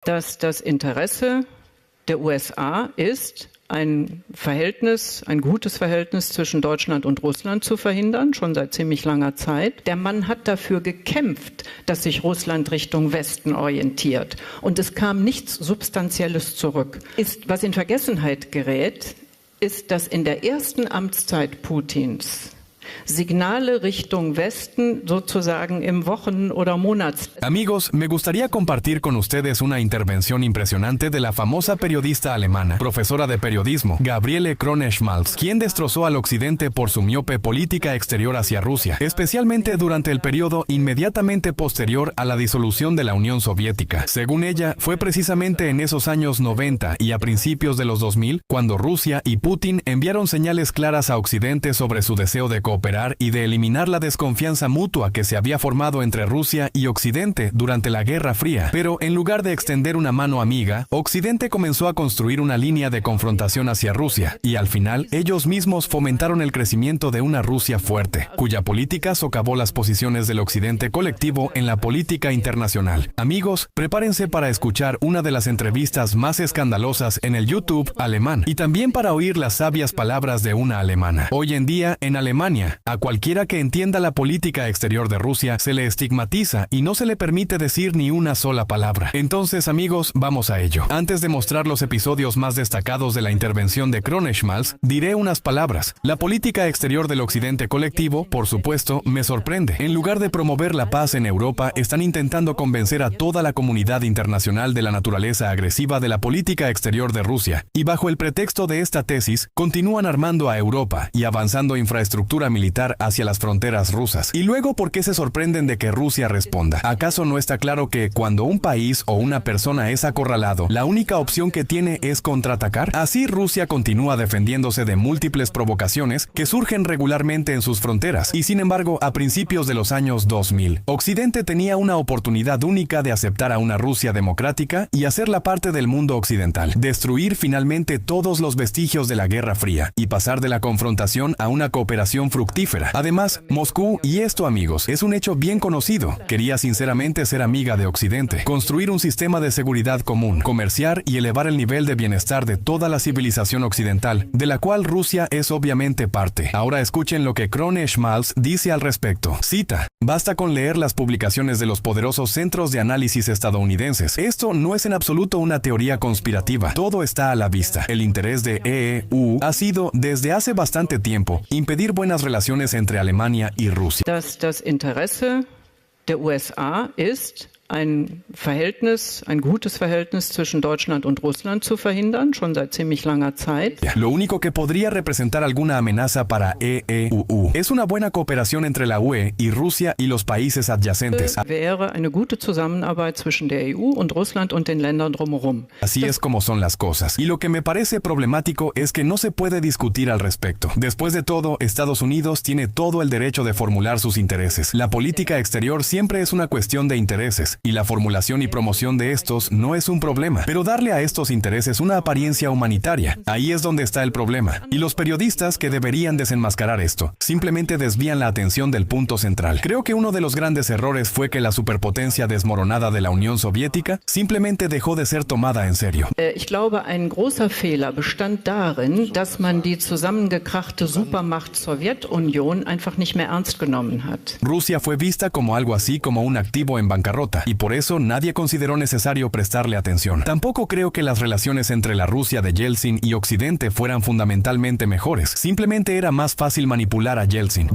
dass das Interesse der USA ist, ein gutes Verhältnis zwischen Deutschland und Russland zu verhindern, schon seit ziemlich langer Zeit. Der Mann hat dafür gekämpft, dass sich Russland Richtung Westen orientiert. Und es kam nichts Substanzielles zurück. Was in Vergessenheit gerät, ist, dass in der ersten Amtszeit Putins Signale Richtung Westen sozusagen im Wochen- oder Monats. Amigos, me gustaría compartir con ustedes una intervención impresionante de la famosa periodista alemana, profesora de periodismo, Gabriele Kroneschmalz, quien destrozó al occidente por su miope política exterior hacia Rusia, especialmente durante el periodo inmediatamente posterior a la disolución de la Unión Soviética. Según ella, fue precisamente en esos años 90 y a principios de los 2000 cuando Rusia y Putin enviaron señales claras a Occidente sobre su deseo de cooperar y de eliminar la desconfianza mutua que se había formado entre Rusia y Occidente durante la Guerra Fría. Pero en lugar de extender una mano amiga, Occidente comenzó a construir una línea de confrontación hacia Rusia, y al final ellos mismos fomentaron el crecimiento de una Rusia fuerte, cuya política socavó las posiciones del Occidente colectivo en la política internacional. Amigos, prepárense para escuchar una de las entrevistas más escandalosas en el YouTube alemán, y también para oír las sabias palabras de una alemana. Hoy en día, en Alemania, a cualquiera que entienda la política exterior de Rusia se le estigmatiza y no se le permite decir ni una sola palabra. Entonces, amigos, vamos a ello. Antes de mostrar los episodios más destacados de la intervención de Kroneschmalz, diré unas palabras. La política exterior del occidente colectivo, por supuesto, me sorprende. En lugar de promover la paz en Europa, están intentando convencer a toda la comunidad internacional de la naturaleza agresiva de la política exterior de Rusia. Y bajo el pretexto de esta tesis, continúan armando a Europa y avanzando infraestructura militar hacia las fronteras rusas. Y luego, ¿por qué se sorprenden de que Rusia responda? ¿Acaso no está claro que cuando un país o una persona es acorralado, la única opción que tiene es contraatacar? Así Rusia continúa defendiéndose de múltiples provocaciones que surgen regularmente en sus fronteras. Y sin embargo, a principios de los años 2000, Occidente tenía una oportunidad única de aceptar a una Rusia democrática y hacerla parte del mundo occidental, destruir finalmente todos los vestigios de la Guerra Fría y pasar de la confrontación a una cooperación fructífera. Además, Moscú, y esto amigos, es un hecho bien conocido, quería sinceramente ser amiga de Occidente, construir un sistema de seguridad común, comerciar y elevar el nivel de bienestar de toda la civilización occidental, de la cual Rusia es obviamente parte. Ahora escuchen lo que Kroneschmalz dice al respecto. Cita: basta con leer las publicaciones de los poderosos centros de análisis estadounidenses. Esto no es en absoluto una teoría conspirativa. Todo está a la vista. El interés de EU ha sido, desde hace bastante tiempo, impedir buenas relaciones entre Alemania y Rusia. Das Interesse der USA ist, ein gutes Verhältnis zwischen Deutschland und Russland zu verhindern, schon seit ziemlich langer Zeit. Lo único que podría representar alguna amenaza para EEUU es una buena cooperación entre la UE y Rusia y los países adyacentes. Wäre eine gute Zusammenarbeit zwischen der EU und Russland und den Ländern drumherum. Así es como son las cosas. Y lo que me parece problemático es que no se puede discutir al respecto. Después de todo, Estados Unidos tiene todo el derecho de formular sus intereses. La política exterior siempre es una cuestión de intereses, y la formulación y promoción de estos no es un problema, pero darle a estos intereses una apariencia humanitaria, ahí es donde está el problema. Y los periodistas que deberían desenmascarar esto, simplemente desvían la atención del punto central. Creo que uno de los grandes errores fue que la superpotencia desmoronada de la Unión Soviética simplemente dejó de ser tomada en serio. Ich glaube, ein großer Fehler bestand darin, dass man die zusammengekrachte Supermacht Sowjetunion einfach nicht mehr ernst genommen hat. Rusia fue vista como algo así como un activo en bancarrota, y por eso nadie consideró necesario prestarle atención. Tampoco creo que las relaciones entre la Rusia de Yeltsin y Occidente fueran fundamentalmente mejores. Simplemente era más fácil manipular a Yeltsin.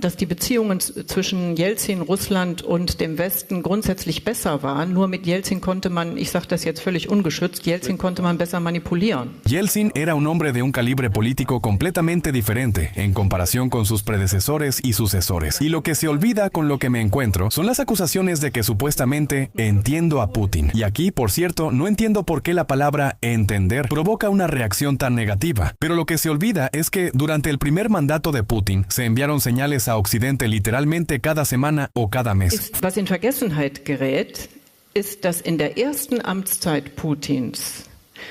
Dass die Beziehungen zwischen Jelzin, Russland und dem Westen grundsätzlich besser waren, nur mit Jelzin konnte man, ich sage das jetzt völlig ungeschützt, Jelzin konnte man besser manipulieren. Yeltsin era un hombre de un calibre político completamente diferente en comparación con sus predecesores y sucesores. Y lo que se olvida con lo que me encuentro son las acusaciones de que supuestamente entiendo a Putin. Y aquí, por cierto, no entiendo por qué la palabra entender provoca una reacción tan negativa. Pero lo que se olvida es que durante el primer mandato de Putin se enviaron señales a Occidente literalmente cada semana o cada mes. Was in Vergessenheit gerät, ist, dass in der ersten Amtszeit Putins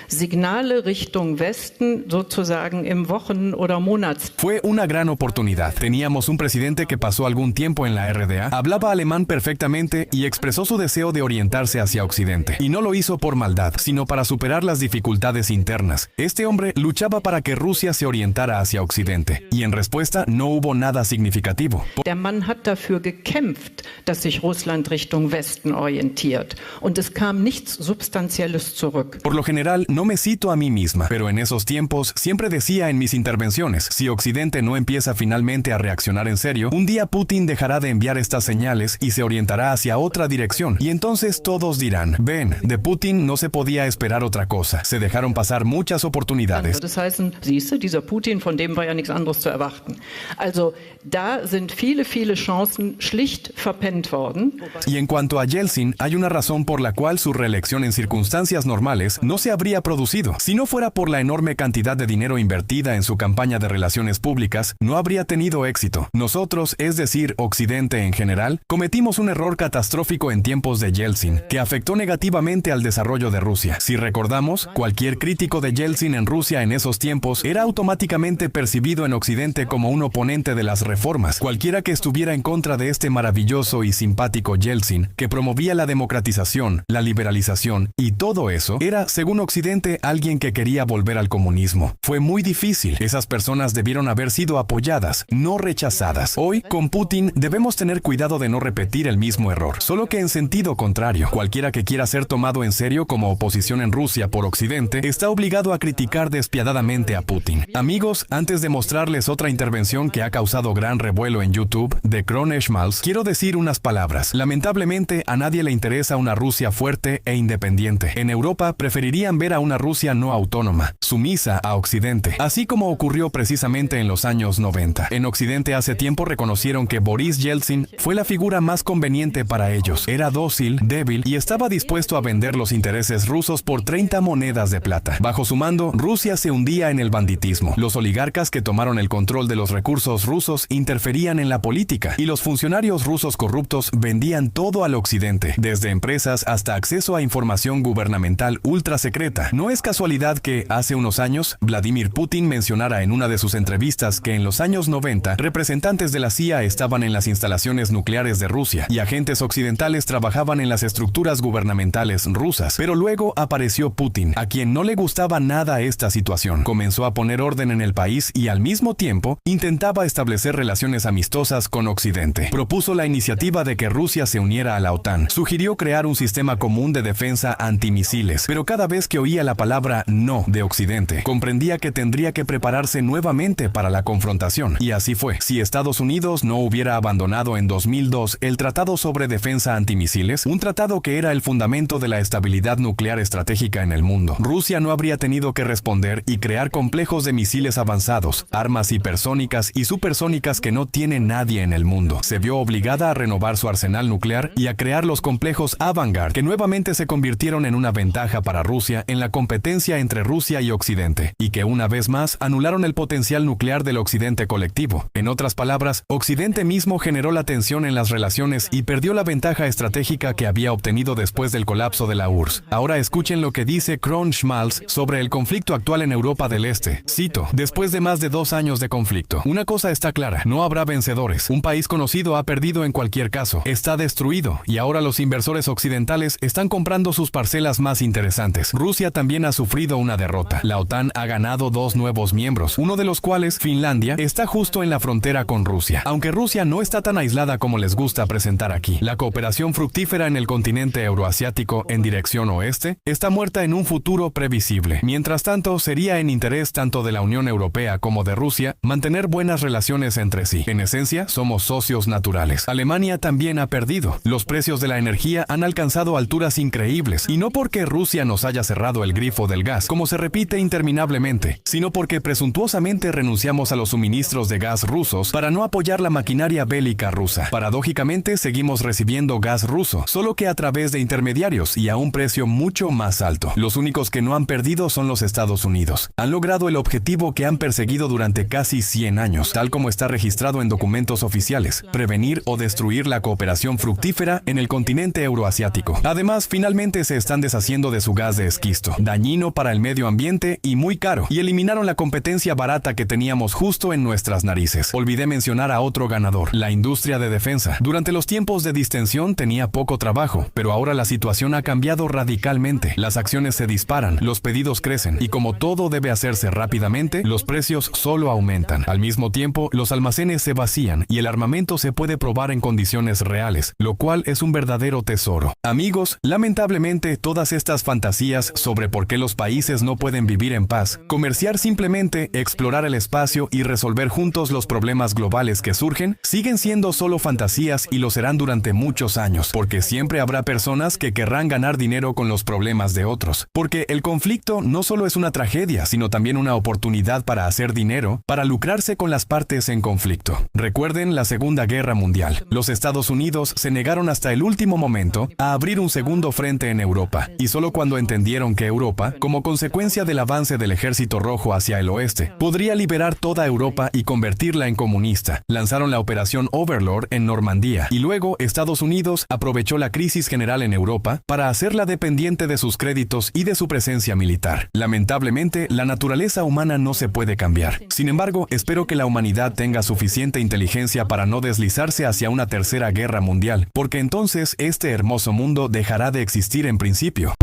Signale Richtung Westen sozusagen im Wochen- oder Monats. Fue una gran oportunidad. Teníamos un presidente que pasó algún tiempo en la RDA, hablaba alemán perfectamente y expresó su deseo de orientarse hacia Occidente. Y no lo hizo por maldad, sino para superar las dificultades internas. Este hombre luchaba para que Rusia se orientara hacia Occidente. Y en respuesta no hubo nada significativo. Der Mann hat dafür gekämpft, dass sich Russland Richtung Westen orientiert. Und es kam nichts Substanzielles zurück. Por lo general, no me cito a mí misma, pero en esos tiempos siempre decía en mis intervenciones, si Occidente no empieza finalmente a reaccionar en serio, un día Putin dejará de enviar estas señales y se orientará hacia otra dirección. Y entonces todos dirán, ven, de Putin no se podía esperar otra cosa. Se dejaron pasar muchas oportunidades. Das heißt, siehst du, dieser Putin, von dem war ja nichts anderes zu erwarten. Also da sind viele Chancen schlicht verpennt worden. Y en cuanto a Yeltsin, hay una razón por la cual su reelección en circunstancias normales no se habría producido. Si no fuera por la enorme cantidad de dinero invertida en su campaña de relaciones públicas, no habría tenido éxito. Nosotros, es decir, Occidente en general, cometimos un error catastrófico en tiempos de Yeltsin, que afectó negativamente al desarrollo de Rusia. Si recordamos, cualquier crítico de Yeltsin en Rusia en esos tiempos era automáticamente percibido en Occidente como un oponente de las reformas. Cualquiera que estuviera en contra de este maravilloso y simpático Yeltsin, que promovía la democratización, la liberalización y todo eso, era, según Occidente, alguien que quería volver al comunismo. Fue muy difícil. Esas personas debieron haber sido apoyadas, no rechazadas. Hoy, con Putin, debemos tener cuidado de no repetir el mismo error, solo que en sentido contrario. Cualquiera que quiera ser tomado en serio como oposición en Rusia por Occidente está obligado a criticar despiadadamente a Putin. Amigos, antes de mostrarles otra intervención que ha causado gran revuelo en YouTube, de Krone-Schmalz, quiero decir unas palabras. Lamentablemente, a nadie le interesa una Rusia fuerte e independiente. En Europa, preferirían ver a una Rusia no autónoma, sumisa a Occidente, así como ocurrió precisamente en los años 90. En Occidente hace tiempo reconocieron que Boris Yeltsin fue la figura más conveniente para ellos. Era dócil, débil y estaba dispuesto a vender los intereses rusos por 30 monedas de plata. Bajo su mando, Rusia se hundía en el banditismo. Los oligarcas que tomaron el control de los recursos rusos interferían en la política y los funcionarios rusos corruptos vendían todo al Occidente, desde empresas hasta acceso a información gubernamental ultra secreta. No es casualidad que, hace unos años, Vladimir Putin mencionara en una de sus entrevistas que en los años 90, representantes de la CIA estaban en las instalaciones nucleares de Rusia y agentes occidentales trabajaban en las estructuras gubernamentales rusas. Pero luego apareció Putin, a quien no le gustaba nada esta situación. Comenzó a poner orden en el país y al mismo tiempo intentaba establecer relaciones amistosas con Occidente. Propuso la iniciativa de que Rusia se uniera a la OTAN. Sugirió crear un sistema común de defensa antimisiles, pero cada vez que oía la palabra no de Occidente, comprendía que tendría que prepararse nuevamente para la confrontación. Y así fue. Si Estados Unidos no hubiera abandonado en 2002 el Tratado sobre Defensa Antimisiles, un tratado que era el fundamento de la estabilidad nuclear estratégica en el mundo, Rusia no habría tenido que responder y crear complejos de misiles avanzados, armas hipersónicas y supersónicas que no tiene nadie en el mundo. Se vio obligada a renovar su arsenal nuclear y a crear los complejos Avangard, que nuevamente se convirtieron en una ventaja para Rusia en la competencia entre Rusia y Occidente, y que una vez más anularon el potencial nuclear del Occidente colectivo. En otras palabras, Occidente mismo generó la tensión en las relaciones y perdió la ventaja estratégica que había obtenido después del colapso de la URSS. Ahora escuchen lo que dice Krone-Schmalz sobre el conflicto actual en Europa del Este. Cito: después de más de 2 años de conflicto, una cosa está clara, no habrá vencedores. Un país conocido ha perdido en cualquier caso, está destruido, y ahora los inversores occidentales están comprando sus parcelas más interesantes. Rusia también ha sufrido una derrota. La OTAN ha ganado 2 nuevos miembros, uno de los cuales, Finlandia, está justo en la frontera con Rusia. Aunque Rusia no está tan aislada como les gusta presentar aquí, la cooperación fructífera en el continente euroasiático en dirección oeste está muerta en un futuro previsible. Mientras tanto, sería en interés tanto de la Unión Europea como de Rusia mantener buenas relaciones entre sí. En esencia, somos socios naturales. Alemania también ha perdido. Los precios de la energía han alcanzado alturas increíbles, y no porque Rusia nos haya cerrado el grifo del gas, como se repite interminablemente, sino porque presuntuosamente renunciamos a los suministros de gas rusos para no apoyar la maquinaria bélica rusa. Paradójicamente, seguimos recibiendo gas ruso, solo que a través de intermediarios y a un precio mucho más alto. Los únicos que no han perdido son los Estados Unidos. Han logrado el objetivo que han perseguido durante casi 100 años, tal como está registrado en documentos oficiales: prevenir o destruir la cooperación fructífera en el continente euroasiático. Además, finalmente se están deshaciendo de su gas de esquisto. injusto, dañino para el medio ambiente y muy caro, y eliminaron la competencia barata que teníamos justo en nuestras narices. Olvidé mencionar a otro ganador, la industria de defensa. Durante los tiempos de distensión tenía poco trabajo, pero ahora la situación ha cambiado radicalmente. Las acciones se disparan, los pedidos crecen, y como todo debe hacerse rápidamente, los precios solo aumentan. Al mismo tiempo, los almacenes se vacían y el armamento se puede probar en condiciones reales, lo cual es un verdadero tesoro. Amigos, lamentablemente todas estas fantasías sobre por qué los países no pueden vivir en paz, comerciar simplemente, explorar el espacio y resolver juntos los problemas globales que surgen, siguen siendo solo fantasías y lo serán durante muchos años, porque siempre habrá personas que querrán ganar dinero con los problemas de otros. Porque el conflicto no solo es una tragedia, sino también una oportunidad para hacer dinero, para lucrarse con las partes en conflicto. Recuerden la Segunda Guerra Mundial. Los Estados Unidos se negaron hasta el último momento a abrir un segundo frente en Europa, y solo cuando entendieron que Europa, como consecuencia del avance del Ejército Rojo hacia el oeste, podría liberar toda Europa y convertirla en comunista, lanzaron la Operación Overlord en Normandía, y luego Estados Unidos aprovechó la crisis general en Europa para hacerla dependiente de sus créditos y de su presencia militar. Lamentablemente, la naturaleza humana no se puede cambiar. Sin embargo, espero que la humanidad tenga suficiente inteligencia para no deslizarse hacia una tercera guerra mundial, porque entonces este hermoso mundo dejará de existir en principio.